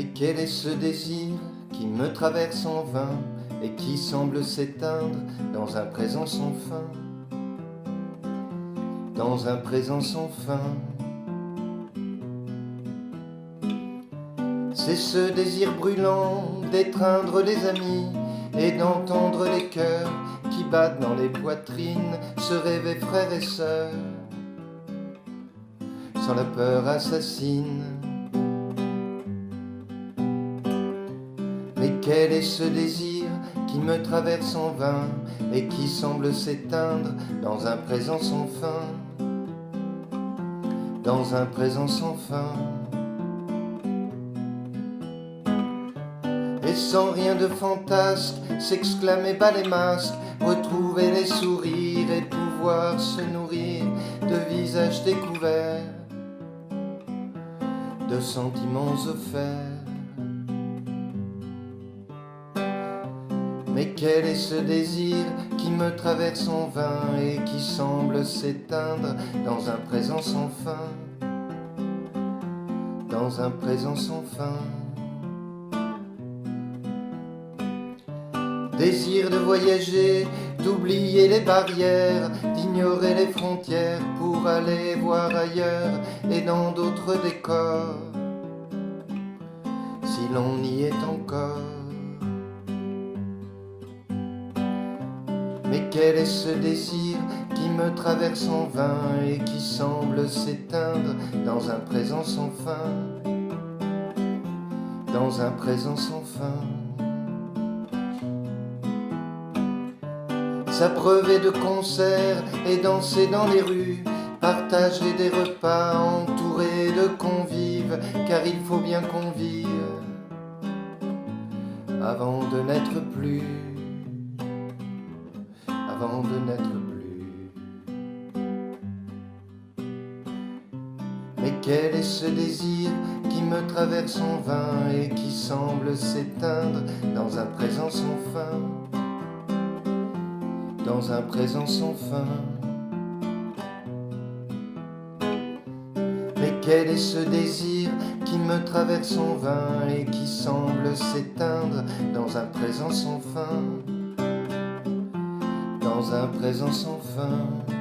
Mais quel est ce désir qui me traverse en vain et qui semble s'éteindre dans un présent sans fin, dans un présent sans fin. C'est ce désir brûlant d'étreindre les amis et d'entendre les cœurs qui battent dans les poitrines se rêver frères et sœurs, sans la peur assassine. Mais quel est ce désir qui me traverse en vain et qui semble s'éteindre dans un présent sans fin, dans un présent sans fin. Et sans rien de fantasque, s'exclamer bas les masques, retrouver les sourires et pouvoir se nourrir de visages découverts, de sentiments offerts. Mais quel est ce désir qui me traverse en vain et qui semble s'éteindre dans un présent sans fin, dans un présent sans fin. Désir de voyager, d'oublier les barrières, d'ignorer les frontières pour aller voir ailleurs et dans d'autres décors, si l'on y est encore. Mais quel est ce désir qui me traverse en vain et qui semble s'éteindre dans un présent sans fin, dans un présent sans fin. S'abreuver de concerts et danser dans les rues, partager des repas entourés de convives, car il faut bien qu'on vive avant de n'être plus, avant de n'être plus. Mais quel est ce désir qui me traverse en vain et qui semble s'éteindre dans un présent sans fin, dans un présent sans fin. Mais quel est ce désir qui me traverse en vain et qui semble s'éteindre dans un présent sans fin, dans un présent sans fin.